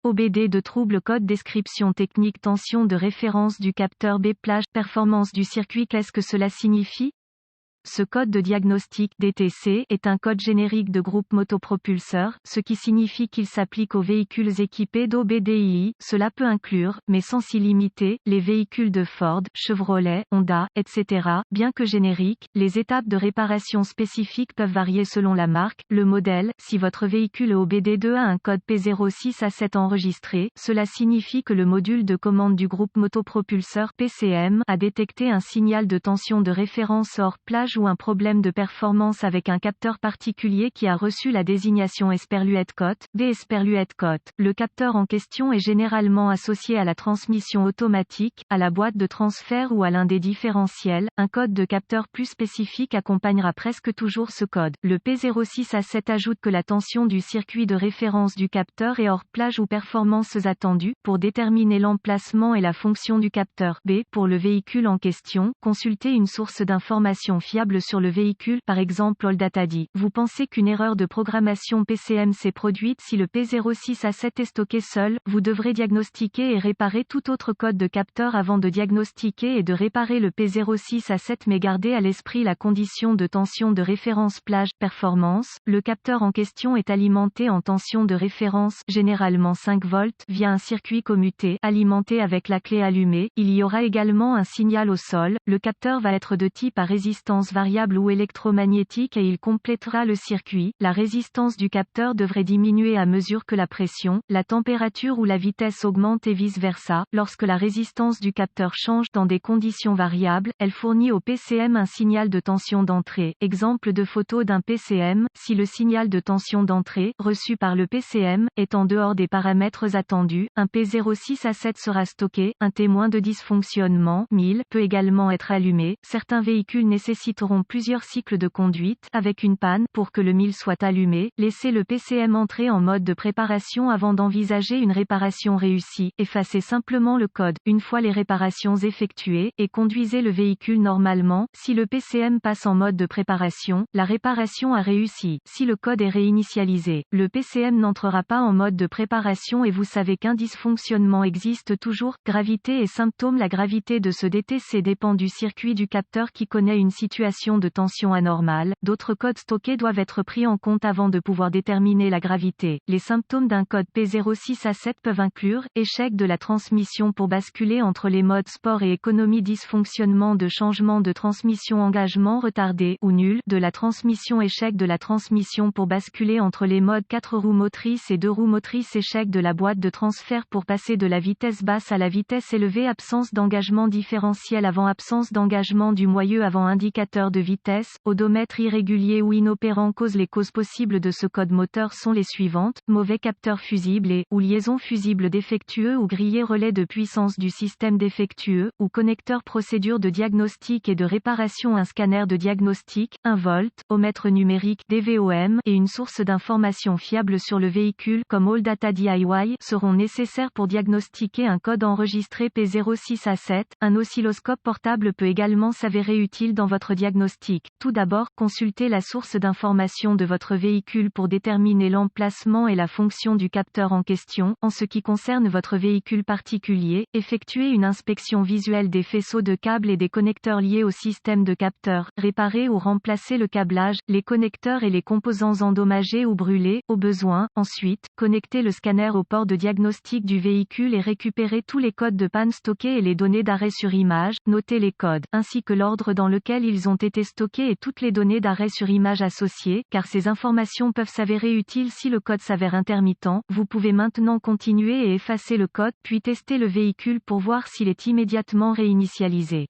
OBD de trouble code description technique tension de référence du capteur B plage performance du circuit. Qu'est-ce que cela signifie? Ce code de diagnostic DTC est un code générique de groupe motopropulseur, ce qui signifie qu'il s'applique aux véhicules équipés d'OBDII. Cela peut inclure, mais sans s'y limiter, les véhicules de Ford, Chevrolet, Honda, etc. Bien que génériques, les étapes de réparation spécifiques peuvent varier selon la marque, le modèle. Si votre véhicule OBD2 a un code P06A7 enregistré, cela signifie que le module de commande du groupe motopropulseur PCM a détecté un signal de tension de référence hors plage ou un problème de performance avec un capteur particulier qui a reçu la désignation Esperluette-Cote, B Esperluette-Cote. Le capteur en question est généralement associé à la transmission automatique, à la boîte de transfert ou à l'un des différentiels. Un code de capteur plus spécifique accompagnera presque toujours ce code. Le P06A7 ajoute que la tension du circuit de référence du capteur est hors plage ou performances attendues. Pour déterminer l'emplacement et la fonction du capteur B pour le véhicule en question, consultez une source d'information fiable sur le véhicule, par exemple AllDataDi. Vous pensez qu'une erreur de programmation PCM s'est produite si le P06A7 est stocké seul, vous devrez diagnostiquer et réparer tout autre code de capteur avant de diagnostiquer et de réparer le P06A7, mais gardez à l'esprit la condition de tension de référence plage performance. Le capteur en question est alimenté en tension de référence, généralement 5 volts, via un circuit commuté, alimenté avec la clé allumée. Il y aura également un signal au sol. Le capteur va être de type à résistance variable ou électromagnétique et il complétera le circuit. La résistance du capteur devrait diminuer à mesure que la pression, la température ou la vitesse augmente et vice-versa. Lorsque la résistance du capteur change dans des conditions variables, elle fournit au PCM un signal de tension d'entrée. Exemple de photo d'un PCM, si le signal de tension d'entrée, reçu par le PCM, est en dehors des paramètres attendus, un P06A7 sera stocké. Un témoin de dysfonctionnement, 1000, peut également être allumé. Certains véhicules nécessiteront plusieurs cycles de conduite, avec une panne, pour que le 1000 soit allumé. Laissez le PCM entrer en mode de préparation avant d'envisager une réparation réussie. Effacez simplement le code, une fois les réparations effectuées, et conduisez le véhicule normalement. Si le PCM passe en mode de préparation, la réparation a réussi. Si le code est réinitialisé, le PCM n'entrera pas en mode de préparation et vous savez qu'un dysfonctionnement existe toujours. Gravité et symptômes. La gravité de ce DTC dépend du circuit du capteur qui connaît une situation de tension anormale. D'autres codes stockés doivent être pris en compte avant de pouvoir déterminer la gravité. Les symptômes d'un code P06A7 peuvent inclure échec de la transmission pour basculer entre les modes sport et économie, dysfonctionnement de changement de transmission, engagement retardé ou nul de la transmission, échec de la transmission pour basculer entre les modes 4 roues motrices et 2 roues motrices, échec de la boîte de transfert pour passer de la vitesse basse à la vitesse élevée, absence d'engagement différentiel avant, absence d'engagement du moyeu avant, indicateur de vitesse, odomètre irrégulier ou inopérant. Les causes possibles de ce code moteur sont les suivantes: mauvais capteur fusible et ou liaison fusible défectueux ou grillé, relais de puissance du système défectueux, ou connecteur. Procédure de diagnostic et de réparation: un scanner de diagnostic, 1 volt, ohmètre numérique DVOM et une source d'information fiable sur le véhicule comme AllDataDi seront nécessaires pour diagnostiquer un code enregistré P06A7. Un oscilloscope portable peut également s'avérer utile dans votre diagnostic. Tout d'abord, consultez la source d'information de votre véhicule pour déterminer l'emplacement et la fonction du capteur en question. En ce qui concerne votre véhicule particulier, effectuez une inspection visuelle des faisceaux de câbles et des connecteurs liés au système de capteur. Réparez ou remplacez le câblage, les connecteurs et les composants endommagés ou brûlés, au besoin. Ensuite, connectez le scanner au port de diagnostic du véhicule et récupérez tous les codes de panne stockés et les données d'arrêt sur image. Notez les codes, ainsi que l'ordre dans lequel ils ont été stockés et toutes les données d'arrêt sur image associées, car ces informations peuvent s'avérer utiles si le code s'avère intermittent. Vous pouvez maintenant continuer et effacer le code, puis tester le véhicule pour voir s'il est immédiatement réinitialisé.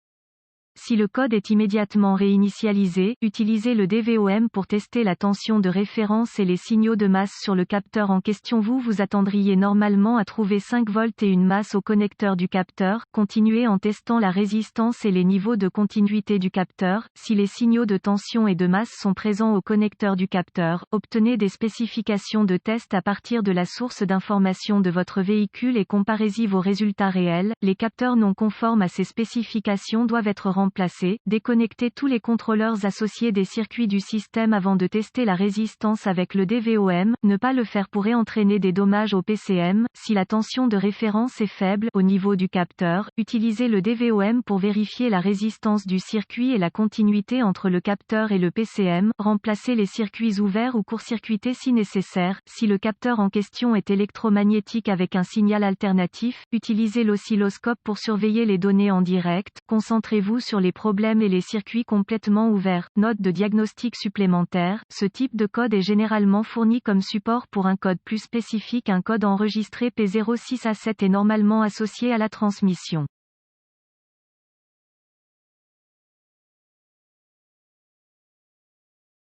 Si le code est immédiatement réinitialisé, utilisez le DVOM pour tester la tension de référence et les signaux de masse sur le capteur en question. Vous attendriez normalement à trouver 5 volts et une masse au connecteur du capteur. Continuez en testant la résistance et les niveaux de continuité du capteur. Si les signaux de tension et de masse sont présents au connecteur du capteur, obtenez des spécifications de test à partir de la source d'information de votre véhicule et comparez-y vos résultats réels. Les capteurs non conformes à ces spécifications doivent être remplacés remplacer, déconnecter tous les contrôleurs associés des circuits du système avant de tester la résistance avec le DVOM, ne pas le faire pourrait entraîner des dommages au PCM, si la tension de référence est faible, au niveau du capteur, utilisez le DVOM pour vérifier la résistance du circuit et la continuité entre le capteur et le PCM, remplacez les circuits ouverts ou court-circuités si nécessaire, si le capteur en question est électromagnétique avec un signal alternatif, utilisez l'oscilloscope pour surveiller les données en direct, concentrez-vous sur les problèmes et les circuits complètement ouverts. Note de diagnostic supplémentaire, ce type de code est généralement fourni comme support pour un code plus spécifique. Un code enregistré P06A7 est normalement associé à la transmission.